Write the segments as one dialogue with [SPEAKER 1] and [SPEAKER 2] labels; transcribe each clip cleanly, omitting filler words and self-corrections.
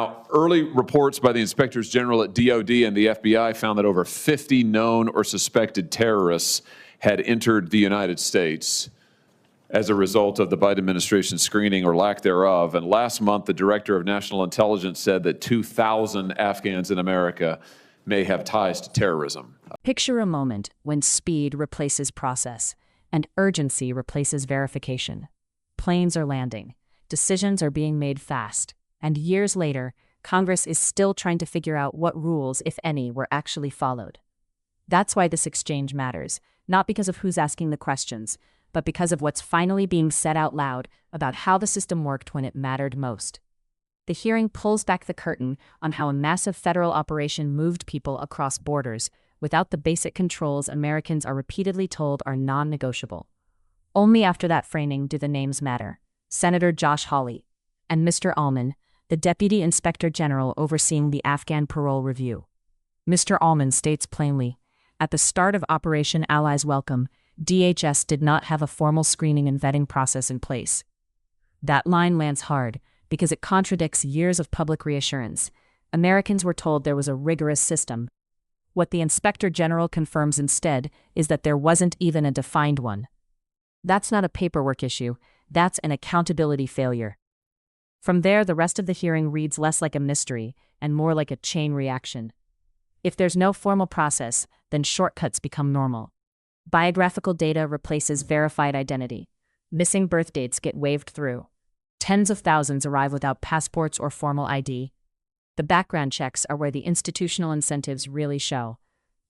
[SPEAKER 1] Now, early reports by the inspectors general at DOD and the FBI found that over 50 known or suspected terrorists had entered the United States as a result of the Biden administration's screening or lack thereof. And last month, the director of national intelligence said that 2,000 Afghans in America may have ties to terrorism.
[SPEAKER 2] Picture a moment when speed replaces process and urgency replaces verification. Planes are landing, decisions are being made fast, and years later, Congress is still trying to figure out what rules, if any, were actually followed. That's why this exchange matters, not because of who's asking the questions, but because of what's finally being said out loud about how the system worked when it mattered most. The hearing pulls back the curtain on how a massive federal operation moved people across borders without the basic controls Americans are repeatedly told are non-negotiable. Only after that framing do the names matter. Senator Josh Hawley and Mr. Allman, the Deputy Inspector General overseeing the Afghan parole review. Mr. Allman states plainly, at the start of Operation Allies Welcome, DHS did not have a formal screening and vetting process in place. That line lands hard because it contradicts years of public reassurance. Americans were told there was a rigorous system. What the Inspector General confirms instead is that there wasn't even a defined one. That's not a paperwork issue, that's an accountability failure. From there, the rest of the hearing reads less like a mystery and more like a chain reaction. If there's no formal process, then shortcuts become normal. Biographical data replaces verified identity. Missing birth dates get waved through. Tens of thousands arrive without passports or formal ID. The background checks are where the institutional incentives really show.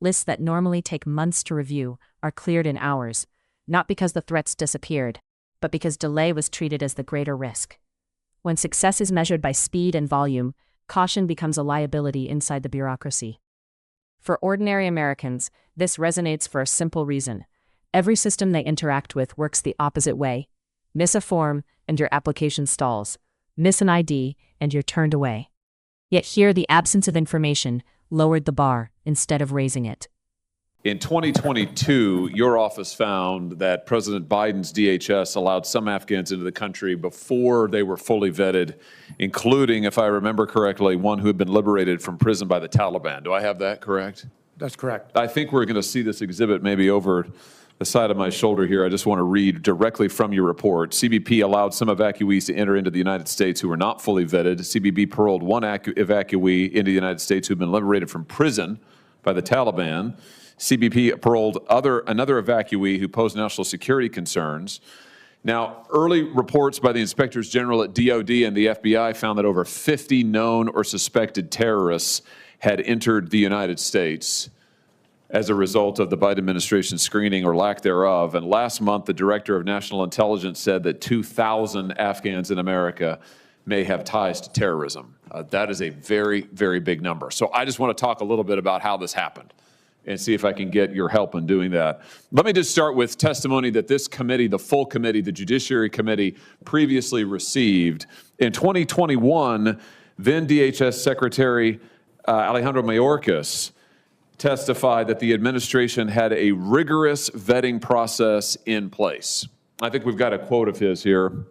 [SPEAKER 2] Lists that normally take months to review are cleared in hours, not because the threats disappeared, but because delay was treated as the greater risk. When success is measured by speed and volume, caution becomes a liability inside the bureaucracy. For ordinary Americans, this resonates for a simple reason. Every system they interact with works the opposite way. Miss a form, and your application stalls. Miss an ID, and you're turned away. Yet here, the absence of information lowered the bar instead of raising it.
[SPEAKER 1] In 2022, your office found that President Biden's DHS allowed some Afghans into the country before they were fully vetted, including, if I remember correctly, one who had been liberated from prison by the Taliban. Do I have that correct?
[SPEAKER 3] That's correct.
[SPEAKER 1] I think we're going to see this exhibit maybe over the side of my shoulder here. I just want to read directly from your report. CBP allowed some evacuees to enter into the United States who were not fully vetted. CBP paroled one evacuee into the United States who had been liberated from prison by the Taliban. CBP paroled another evacuee who posed national security concerns. Now, early reports by the inspectors general at DOD and the FBI found that over 50 known or suspected terrorists had entered the United States as a result of the Biden administration's screening or lack thereof. And last month, the director of national intelligence said that 2,000 Afghans in America may have ties to terrorism. That is a very, very big number. So I just want to talk a little bit about how this happened and see if I can get your help in doing that. Let me just start with testimony that this committee, the full committee, the Judiciary Committee, previously received. In 2021, then DHS Secretary Alejandro Mayorkas testified that the administration had a rigorous vetting process in place. I think we've got a quote of his here.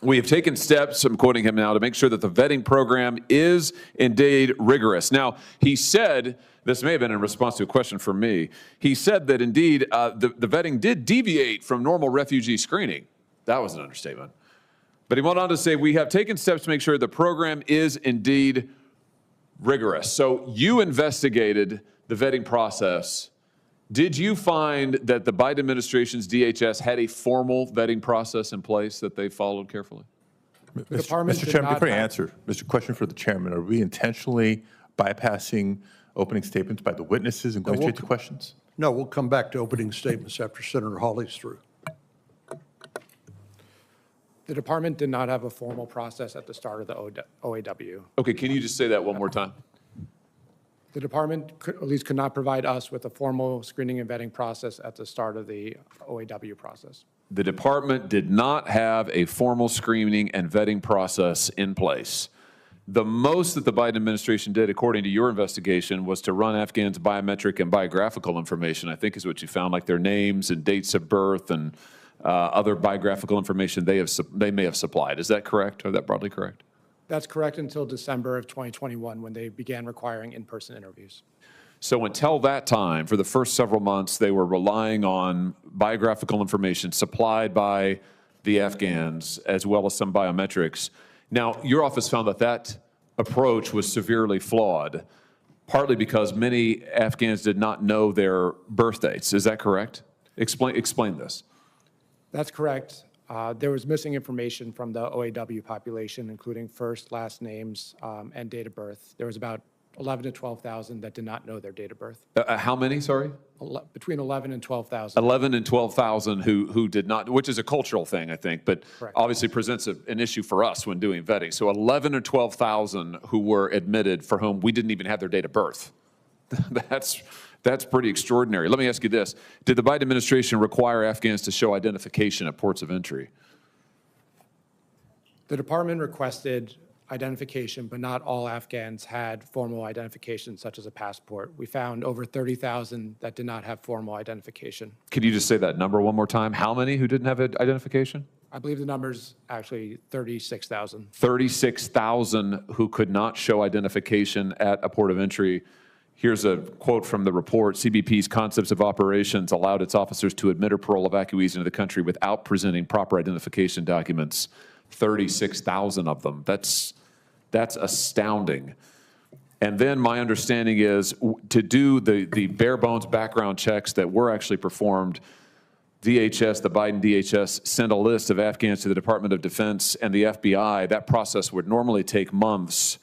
[SPEAKER 1] We have taken steps, I'm quoting him now, to make sure that the vetting program is indeed rigorous. Now, he said, this may have been in response to a question from me, he said that indeed the vetting did deviate from normal refugee screening. That was an understatement. But he went on to say, we have taken steps to make sure the program is indeed rigorous. So you investigated the vetting process. Did you find that the Biden administration's DHS had a formal vetting process in place that they followed carefully?
[SPEAKER 4] Mr. Chairman, before you answer, question for the chairman. Are we intentionally bypassing opening statements by the witnesses and going straight to questions?
[SPEAKER 3] No, we'll come back to opening statements after Senator Hawley's through.
[SPEAKER 5] The department did not have a formal process at the start of the OAW.
[SPEAKER 1] Okay, can you just say that one more time?
[SPEAKER 5] The department at least could not provide us with a formal screening and vetting process at the start of the OAW process.
[SPEAKER 1] The department did not have a formal screening and vetting process in place. The most that the Biden administration did, according to your investigation, was to run Afghans' biometric and biographical information, I think is what you found, like their names and dates of birth and other biographical information they may have supplied. Is that correct? Or is that broadly correct?
[SPEAKER 5] That's correct until December of 2021, when they began requiring in-person interviews.
[SPEAKER 1] So until that time, for the first several months, they were relying on biographical information supplied by the Afghans, as well as some biometrics. Now, your office found that that approach was severely flawed, partly because many Afghans did not know their birth dates. Is that correct? Explain this.
[SPEAKER 5] That's correct. There was missing information from the OAW population, including first, last names, and date of birth. There was about 11 to 12,000 that did not know their date of birth.
[SPEAKER 1] How many, sorry?
[SPEAKER 5] Between 11 and 12,000.
[SPEAKER 1] 11 and 12,000 who did not, which is a cultural thing, I think, but
[SPEAKER 5] Correct.
[SPEAKER 1] obviously presents an issue for us when doing vetting. So 11 or 12,000 who were admitted for whom we didn't even have their date of birth. That's pretty extraordinary. Let me ask you this. Did the Biden administration require Afghans to show identification at ports of entry?
[SPEAKER 5] The department requested identification, but not all Afghans had formal identification, such as a passport. We found over 30,000 that did not have formal identification.
[SPEAKER 1] Could you just say that number one more time? How many who didn't have identification?
[SPEAKER 5] I believe the number's actually 36,000.
[SPEAKER 1] 36,000 who could not show identification at a port of entry. Here's a quote from the report. CBP's concepts of operations allowed its officers to admit or parole evacuees into the country without presenting proper identification documents. 36,000 of them. That's astounding. And then my understanding is to do the bare bones background checks that were actually performed, DHS, the Biden DHS, sent a list of Afghans to the Department of Defense and the FBI. That process would normally take months.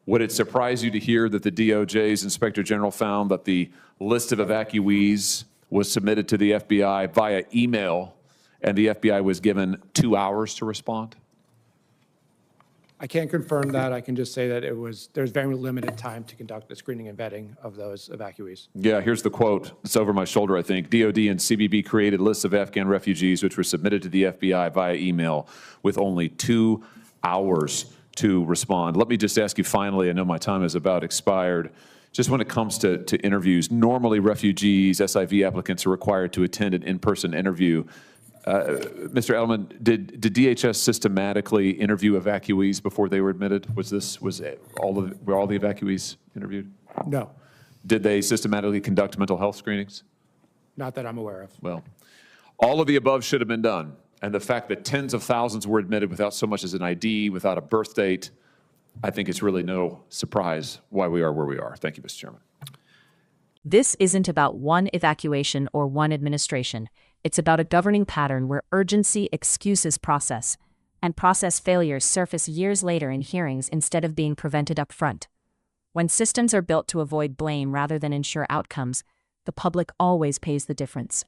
[SPEAKER 1] Would it surprise you to hear that the DOJ's Inspector General found that the list of evacuees was submitted to the FBI via email, and the FBI was given 2 hours to respond?
[SPEAKER 5] I can't confirm that. I can just say that there's very limited time to conduct the screening and vetting of those evacuees.
[SPEAKER 1] Yeah, here's the quote. It's over my shoulder, I think. DOD and CBP created lists of Afghan refugees which were submitted to the FBI via email with only 2 hours to respond. Let me just ask you finally, I know my time is about expired, just when it comes to interviews, normally refugees, SIV applicants are required to attend an in-person interview. Mr. Edelman, did DHS systematically interview evacuees before they were admitted? Were all the evacuees interviewed?
[SPEAKER 5] No,
[SPEAKER 1] Did they systematically conduct mental health screenings?
[SPEAKER 5] not that I'm aware of.
[SPEAKER 1] Well, all of the above should have been done. And the fact that tens of thousands were admitted without so much as an ID, without a birth date, I think it's really no surprise why we are where we are. Thank you, Mr. Chairman.
[SPEAKER 2] This isn't about one evacuation or one administration. It's about a governing pattern where urgency excuses process, and process failures surface years later in hearings instead of being prevented up front. When systems are built to avoid blame rather than ensure outcomes, the public always pays the difference.